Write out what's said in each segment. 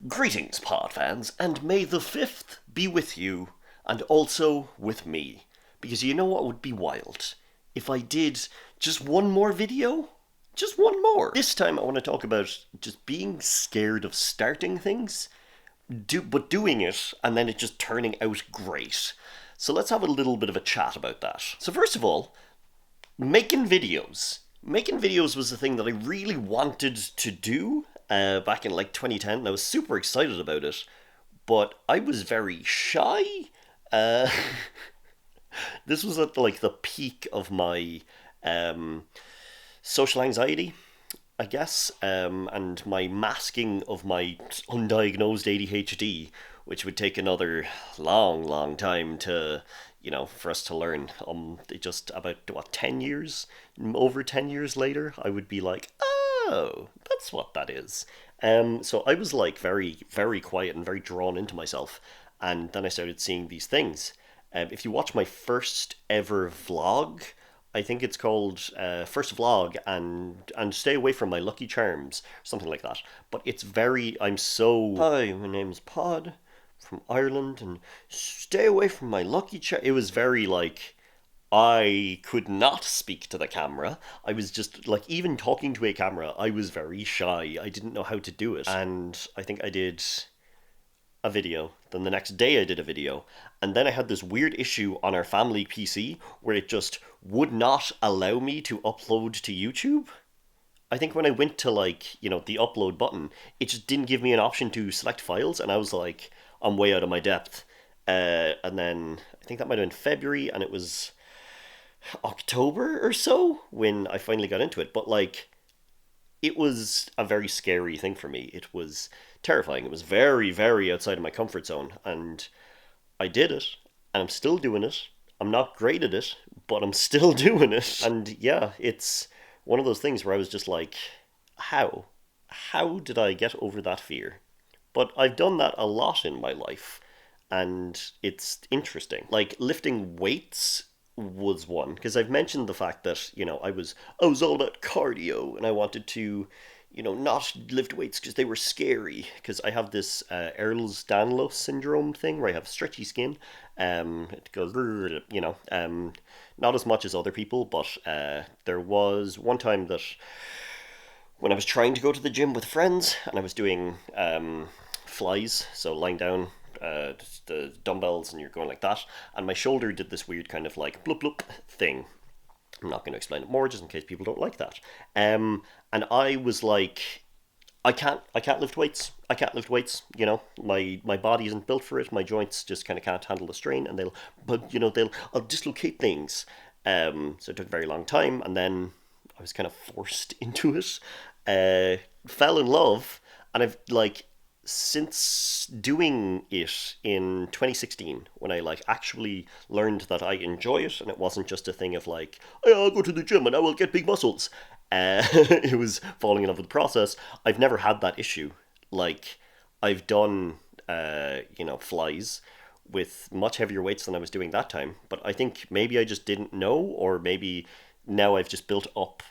Greetings, pod fans, and may the 5th be with you, and also with me. Because you know what would be wild? If I did just one more video? Just one more. This time I want to talk about just being scared of starting things, but doing it, and then it just turning out great. So let's have a little bit of a chat about that. So first of all, making videos. Making videos was the thing that I really wanted to do back in like 2010, and I was super excited about it, but I was very shy. Uh, this was at like the peak of my social anxiety, I guess, and my masking of my undiagnosed ADHD, which would take another long time to, for us to learn. Just about, 10 years, over 10 years later, I would be like, oh, that's what that is. So I was like very, very quiet and very drawn into myself. And then I started seeing these things. If you watch my first ever vlog, I think it's called First Vlog and Stay Away from My Lucky Charms, something like that. But it's very, hi, my name's Pod from Ireland, and stay away from my lucky charm. It was very like, I could not speak to the camera. I was just like, even talking to a camera, I was very shy. I didn't know how to do it. And I think I did a video. Then the next day I did a video. And then I had this weird issue on our family PC where it just would not allow me to upload to YouTube. I think when I went to the upload button, it just didn't give me an option to select files. And I was like, I'm way out of my depth. And then I think that might have been February, and it was October or so when I finally got into it. But it was a very scary thing for me. It was terrifying. It was very, very outside of my comfort zone. And I did it, and I'm still doing it. I'm not great at it, but I'm still doing it. And yeah, it's one of those things where I was just like, how? How did I get over that fear? But I've done that a lot in my life, and it's interesting. Like, lifting weights was one, because I've mentioned the fact that, I was all about cardio, and I wanted to, not lift weights because they were scary, because I have this Ehlers-Danlos syndrome thing where I have stretchy skin. It goes, not as much as other people, but there was one time that when I was trying to go to the gym with friends, and I was doing flies, so lying down, the dumbbells, and you're going like that, and my shoulder did this weird kind of like bloop bloop thing. I'm not going to explain it more, just in case people don't like that. And I was like, I can't lift weights. I can't lift weights. My body isn't built for it. My joints just kind of can't handle the strain, and I'll dislocate things. So it took a very long time, and then I was kind of forced into it. Fell in love, and I've since doing it in 2016, when I actually learned that I enjoy it, and it wasn't just a thing of oh, I'll go to the gym and I will get big muscles. It was falling in love with the process. I've never had that issue. I've done flies with much heavier weights than I was doing that time, but I think maybe I just didn't know, or maybe now I've just built up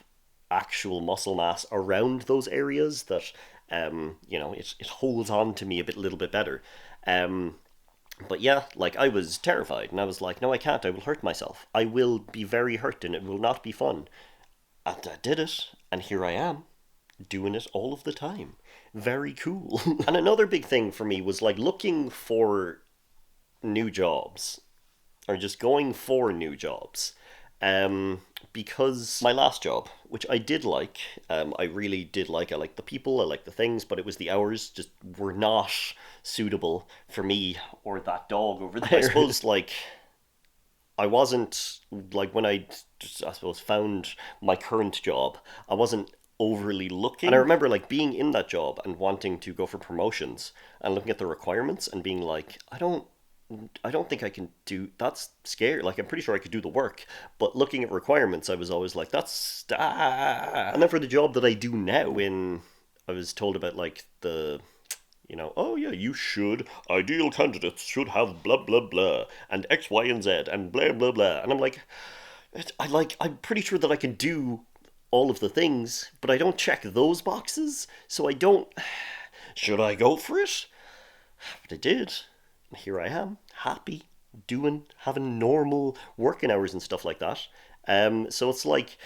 actual muscle mass around those areas that it holds on to me a little bit better. But yeah, I was terrified, and I was like, no, I can't. I will hurt myself. I will be very hurt, and it will not be fun. And I did it, and here I am, doing it all of the time. Very cool. And another big thing for me was looking for new jobs, or just going for new jobs. Because my last job, which I did like, I really did like. I liked the people, I liked the things, but it was the hours just were not suitable for me or that dog over there. I suppose I wasn't when I suppose found my current job, I wasn't overly looking. And I remember being in that job and wanting to go for promotions and looking at the requirements and being like, I don't think I can do, that's scary. I'm pretty sure I could do the work, but looking at requirements, I was always like, that's, And then for the job that I do now, when I was told about the, oh yeah, you should, ideal candidates should have blah, blah, blah, and X, Y, and Z, and blah, blah, blah. And I'm like, I'm pretty sure that I can do all of the things, but I don't check those boxes, so I don't, Should I go for it? But I did. And here I am, happy, having normal working hours and stuff like that. So it's like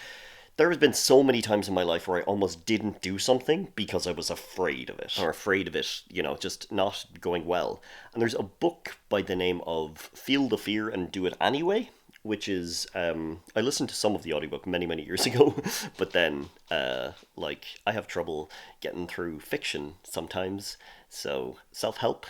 there has been so many times in my life where I almost didn't do something because I was afraid of it, or afraid of it, just not going well. And there's a book by the name of Feel the Fear and Do It Anyway, which is I listened to some of the audiobook many many years ago, but then I have trouble getting through fiction sometimes. So self-help,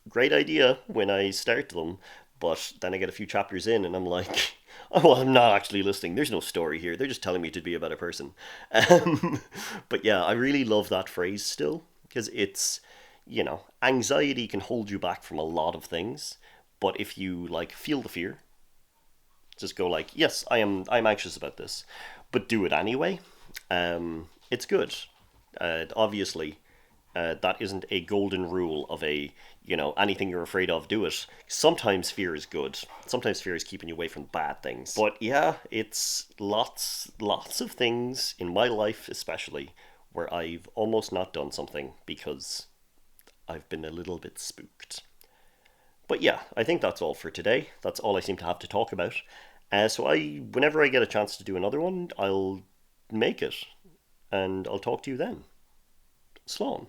great idea when I start them, but then I get a few chapters in and I'm like, oh, well, I'm not actually listening. There's no story here. They're just telling me to be a better person. Um, but yeah, I really love that phrase still because anxiety can hold you back from a lot of things. But if you feel the fear, just go like, yes, I'm anxious about this, but do it anyway. It's good. Obviously, that isn't a golden rule of anything you're afraid of, do it. Sometimes fear is good. Sometimes fear is keeping you away from bad things. But yeah, it's lots of things in my life, especially, where I've almost not done something because I've been a little bit spooked. But yeah, I think that's all for today. That's all I seem to have to talk about. Whenever I get a chance to do another one, I'll make it, and I'll talk to you then. Slán.